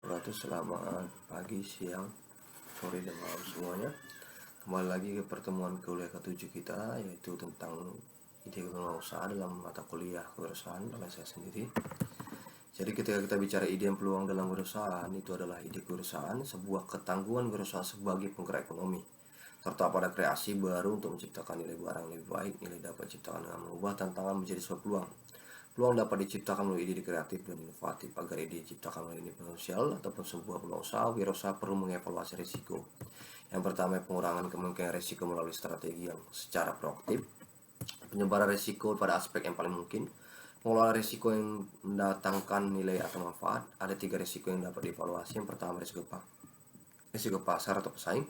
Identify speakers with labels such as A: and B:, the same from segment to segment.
A: Selamat pagi, siang, sore, dan malam semuanya. Kembali lagi ke pertemuan kuliah ke-7 kita, yaitu tentang ide kewirausahaan dalam mata kuliah kewirausahaan oleh saya sendiri. Jadi ketika kita bicara ide dan peluang dalam kewirausahaan, itu adalah ide kewirausahaan, sebuah ketangguhan kewirausahaan sebagai penggerak ekonomi, serta pada kreasi baru untuk menciptakan nilai barang yang lebih baik. Nilai dapat diciptakan dengan mengubah tantangan menjadi sebuah peluang. Peluang dapat diciptakan melalui ide kreatif dan inovatif. Agar ide diciptakan melalui ide potensial ataupun sebuah peluang usaha, wirausaha perlu mengevaluasi risiko. Yang pertama, pengurangan kemungkinan risiko melalui strategi yang secara proaktif. Penyebaran risiko pada aspek yang paling mungkin. Pengelolaan risiko yang mendatangkan nilai atau manfaat. Ada 3 risiko yang dapat dievaluasi. Yang pertama, risiko pasar atau pesaing.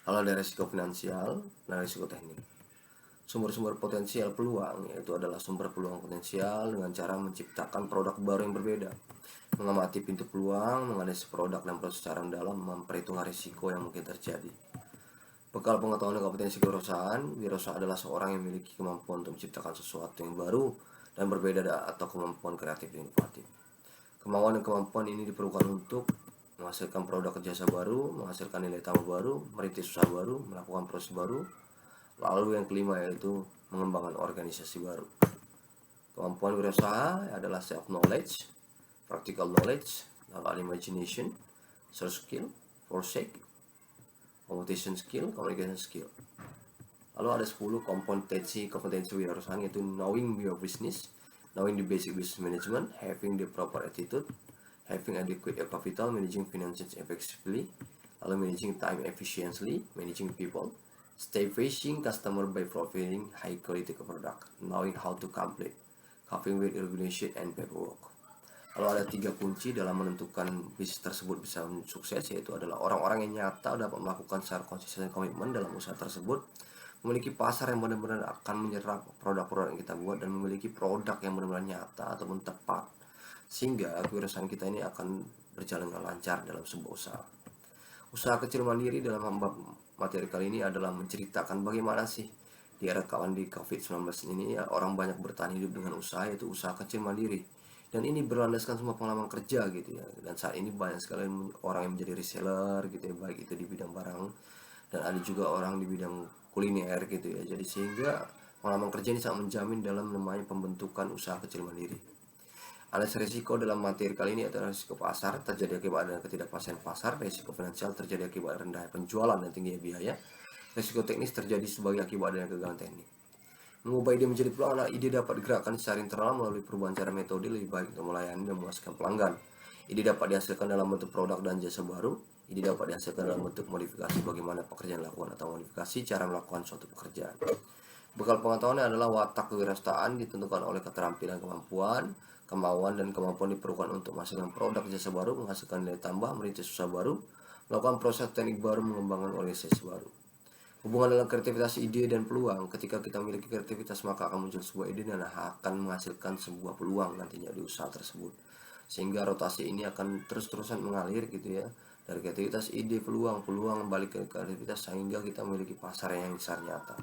A: Lalu ada risiko finansial dan risiko teknik. Sumber-sumber potensial peluang yaitu adalah sumber peluang potensial dengan cara menciptakan produk baru yang berbeda, mengamati pintu peluang, menganalisis produk dan proses secara mendalam, memperhitungkan risiko yang mungkin terjadi. Bekal pengetahuan dan kompetensi kewirausahaan, wirausaha adalah seorang yang memiliki kemampuan untuk menciptakan sesuatu yang baru dan berbeda atau kemampuan kreatif dan inovatif. Kemauan dan kemampuan ini diperlukan untuk menghasilkan produk jasa baru, menghasilkan nilai tambah baru, merintis usaha baru, melakukan proses baru. Lalu yang kelima yaitu mengembangkan organisasi baru. Kemampuan wirausaha adalah self knowledge, practical knowledge, lalu ada imagination, social skill, foresight, competition skill, communication skill. Lalu ada 10 kompetensi wirausahaan, yaitu knowing your business, knowing the basic business management, having the proper attitude, having adequate capital, managing finances effectively, lalu managing time efficiently, managing people, stay facing customer by providing high quality product, knowing how to complete, coping with regulation and paperwork. Lalu ada 3 kunci dalam menentukan bisnis tersebut bisa sukses, yaitu adalah orang-orang yang nyata dapat melakukan secara konsisten komitmen dalam usaha tersebut, memiliki pasar yang benar-benar akan menyerap produk-produk yang kita buat, dan memiliki produk yang benar-benar nyata ataupun tepat, sehingga kewirausahaan kita ini akan berjalan dengan lancar dalam sebuah usaha. Usaha kecil mandiri dalam materi kali ini adalah menceritakan bagaimana sih di era pandemi COVID-19 ini ya, orang banyak bertahan hidup dengan usaha, yaitu usaha kecil mandiri. Dan ini berlandaskan semua pengalaman kerja gitu ya. Dan saat ini banyak sekali orang yang menjadi reseller gitu ya, baik itu di bidang barang dan ada juga orang di bidang kuliner gitu ya. Jadi sehingga pengalaman kerja ini sangat menjamin dalam namanya pembentukan usaha kecil mandiri. Analisis risiko dalam materi kali ini adalah risiko pasar, terjadi akibat adanya ketidakpastian pasar, risiko finansial terjadi akibat rendah penjualan dan tingginya biaya, risiko teknis terjadi sebagai akibat adanya kegagalan teknik. Mengubah ide menjadi peluang adalah ide dapat digerakkan secara internal melalui perubahan cara metode lebih baik untuk melayani dan memuaskan pelanggan. Ide dapat dihasilkan dalam bentuk produk dan jasa baru. Ide dapat dihasilkan dalam bentuk modifikasi bagaimana pekerjaan dilakukan atau modifikasi cara melakukan suatu pekerjaan. Bekal pengetahuannya adalah watak kewirausahaan ditentukan oleh keterampilan, kemampuan, kemauan, dan kemampuan diperlukan untuk menghasilkan produk jasa baru, menghasilkan nilai tambah, merintis usaha baru, melakukan proses teknik baru, mengembangkan organisasi baru. Hubungan dalam kreativitas ide dan peluang. Ketika kita memiliki kreativitas, maka akan muncul sebuah ide dan akan menghasilkan sebuah peluang nantinya di usaha tersebut. Sehingga rotasi ini akan terus-terusan mengalir gitu ya. Dari kreativitas, ide, peluang balik ke kreativitas sehingga kita memiliki pasar yang besar nyata.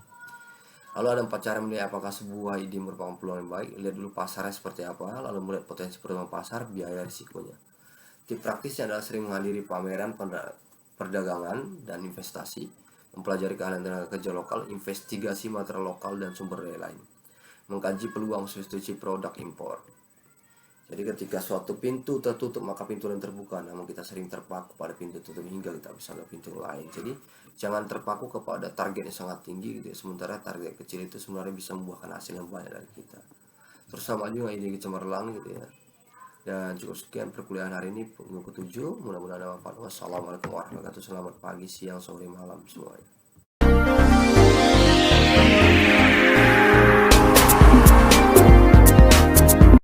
A: Lalu ada 4 cara menilai apakah sebuah ide merupakan peluang yang baik. Lihat dulu pasarnya seperti apa, lalu melihat potensi perkembangan pasar, biaya, risikonya. Tip praktisnya adalah sering menghadiri pameran perdagangan dan investasi, mempelajari keahlian tenaga kerja lokal, investigasi material lokal dan sumber daya lain, mengkaji peluang substitusi produk impor. Jadi ketika suatu pintu tertutup maka pintu lain terbuka, namun kita sering terpaku pada pintu tertutup hingga kita bisa melihat pintu lain. Jadi jangan terpaku kepada target yang sangat tinggi gitu ya, sementara target kecil itu sebenarnya bisa membuahkan hasil yang banyak dari kita. Terus sama juga ide cemerlang gitu ya. Dan cukup sekian perkuliahan hari ini minggu ke-7, mudah-mudahan ada manfaat. Wassalamualaikum warahmatullahi wabarakatuh. Selamat pagi, siang, sore, malam semuanya.